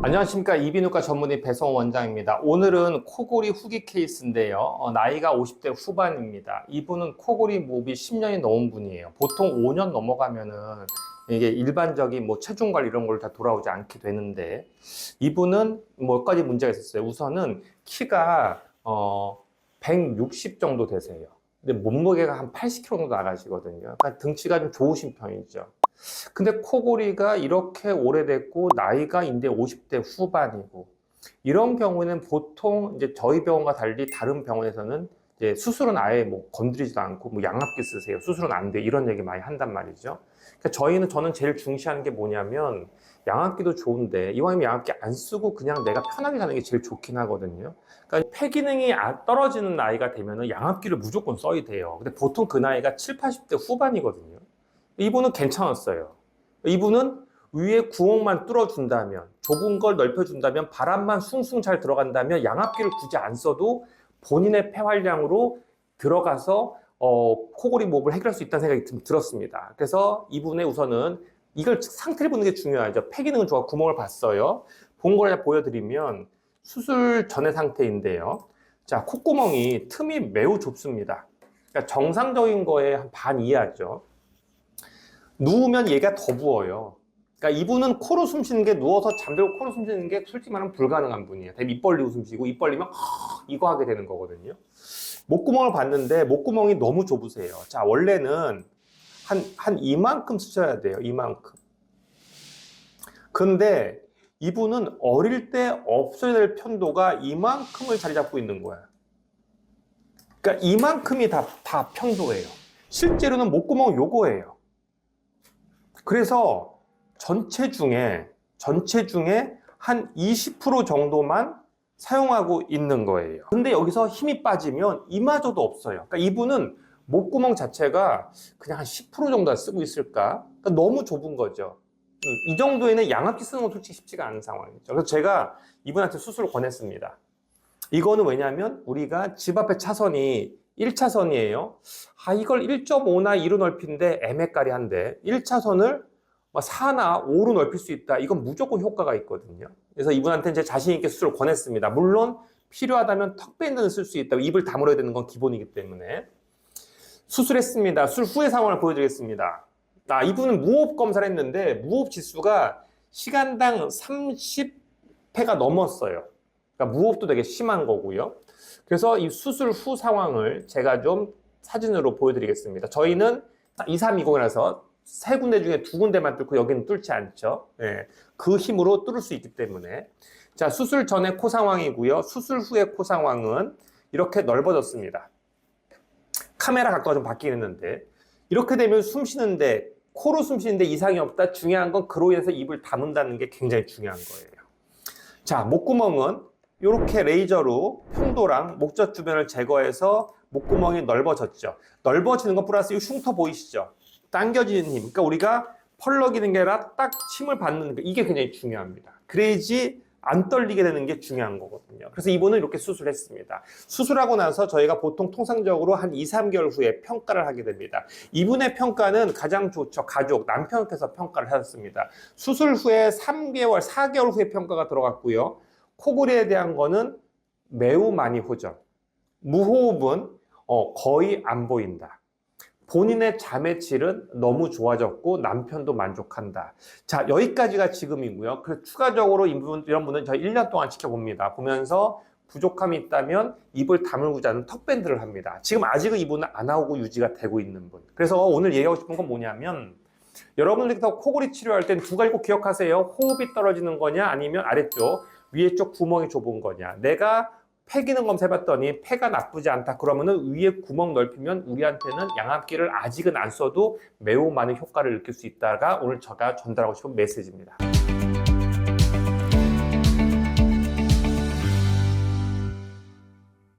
안녕하십니까. 이비인후과 전문의 배성호 원장입니다. 오늘은 코골이 후기 케이스인데요. 나이가 50대 후반입니다. 이분은 코골이 무호흡이 10년이 넘은 분이에요. 보통 5년 넘어가면은 이게 일반적인 뭐 체중 관리 이런 걸 다 돌아오지 않게 되는데, 이분은 몇 가지 문제가 있었어요. 우선은 키가 160 정도 되세요. 근데 몸무게가 한 80kg 정도 나가시거든요. 그러니까 등치가 좀 좋으신 편이죠. 근데 코골이가 이렇게 오래됐고 나이가 이제 50대 후반이고, 이런 경우에는 보통 이제 저희 병원과 달리 다른 병원에서는 이제 수술은 아예 뭐 건드리지도 않고 뭐 양압기 쓰세요, 수술은 안 돼, 이런 얘기 많이 한단 말이죠. 그러니까 저는 제일 중시하는 게 뭐냐면, 양압기도 좋은데 이왕이면 양압기 안 쓰고 그냥 내가 편하게 자는 게 제일 좋긴 하거든요. 그러니까 폐 기능이 떨어지는 나이가 되면은 양압기를 무조건 써야 돼요. 근데 보통 그 나이가 7, 80대 후반이거든요. 이분은 괜찮았어요. 이분은 위에 구멍만 뚫어준다면, 좁은 걸 넓혀준다면, 바람만 숭숭 잘 들어간다면 양압기를 굳이 안 써도 본인의 폐활량으로 들어가서 코골이 무호흡을 해결할 수 있다는 생각이 좀 들었습니다. 그래서 이분의 우선은 이걸 상태를 보는 게 중요하죠. 폐 기능은 좋아, 구멍을 봤어요. 본 걸 보여드리면 수술 전의 상태인데요. 자, 콧구멍이 틈이 매우 좁습니다. 그러니까 정상적인 거에 한 반 이하죠. 누우면 얘가 더 부어요. 그러니까 이분은 코로 숨 쉬는 게, 누워서 잠들고 코로 숨 쉬는 게 솔직히 말하면 불가능한 분이에요. 입 벌리고 숨 쉬고, 입 벌리면 이거 하게 되는 거거든요. 목구멍을 봤는데 목구멍이 너무 좁으세요. 자, 원래는 한 이만큼 쓰셔야 돼요. 이만큼. 근데 이분은 어릴 때 없어야 될 편도가 이만큼을 자리 잡고 있는 거야. 그러니까 이만큼이 다 편도예요. 실제로는 목구멍 요거예요. 그래서 전체 중에 한 20% 정도만 사용하고 있는 거예요. 근데 여기서 힘이 빠지면 이마저도 없어요. 그러니까 이분은 목구멍 자체가 그냥 한 10% 정도 쓰고 있을까? 그러니까 너무 좁은 거죠. 이 정도에는 양압기 쓰는 건 솔직히 쉽지가 않은 상황이죠. 그래서 제가 이분한테 수술을 권했습니다. 이거는 왜냐하면 우리가 집 앞에 차선이 1차선이에요. 이걸 1.5나 2로 넓힌데 애매까리한데 1차선을 4나 5로 넓힐 수 있다. 이건 무조건 효과가 있거든요. 그래서 이분한테 이제 자신 있게 수술을 권했습니다. 물론 필요하다면 턱밴드는 쓸 수 있다고, 입을 다물어야 되는 건 기본이기 때문에. 수술했습니다. 수술 후의 상황을 보여드리겠습니다. 이분은 무호흡 검사를 했는데 무호흡 지수가 시간당 30회가 넘었어요. 그러니까 무호흡도 되게 심한 거고요. 그래서 이 수술 후 상황을 제가 좀 사진으로 보여드리겠습니다. 저희는 2320이라서 세 군데 중에 두 군데만 뚫고 여기는 뚫지 않죠. 네, 그 힘으로 뚫을 수 있기 때문에. 자, 수술 전에 코 상황이고요. 수술 후의 코 상황은 이렇게 넓어졌습니다. 카메라 각도가 좀 바뀌긴 했는데, 이렇게 되면 숨 쉬는데, 코로 숨 쉬는데 이상이 없다. 중요한 건 그로 인해서 입을 다문다는 게 굉장히 중요한 거예요. 자, 목구멍은 이렇게 레이저로 편도랑 목젖 주변을 제거해서 목구멍이 넓어졌죠. 넓어지는 것 플러스 이 흉터 보이시죠? 당겨지는 힘. 그러니까 우리가 펄럭이는 게 아니라 딱 힘을 받는 거, 이게 굉장히 중요합니다. 그래야지 안 떨리게 되는 게 중요한 거거든요. 그래서 이분은 이렇게 수술했습니다. 수술하고 나서 저희가 보통 통상적으로 한 2, 3개월 후에 평가를 하게 됩니다. 이분의 평가는 가장 좋죠. 가족, 남편께서 평가를 하셨습니다. 수술 후에 3개월, 4개월 후에 평가가 들어갔고요. 코골이에 대한 거는 매우 많이 호전. 무호흡은 거의 안 보인다. 본인의 잠의 질은 너무 좋아졌고 남편도 만족한다. 자, 여기까지가 지금이고요. 그래서 추가적으로 이런 분은 저희 1년 동안 지켜봅니다. 보면서 부족함이 있다면 입을 다물고 자는 턱밴드를 합니다. 지금 아직은 이분은 안 하고 유지가 되고 있는 분. 그래서 오늘 얘기하고 싶은 건 뭐냐면, 여러분들께서 코골이 치료할 땐 두 가지 꼭 기억하세요. 호흡이 떨어지는 거냐, 아니면 아래쪽, 위에 쪽 구멍이 좁은 거냐. 내가 폐 기능 검사해봤더니 폐가 나쁘지 않다. 그러면은 위에 구멍 넓히면 우리한테는 양압기를 아직은 안 써도 매우 많은 효과를 느낄 수 있다가 오늘 제가 전달하고 싶은 메시지입니다.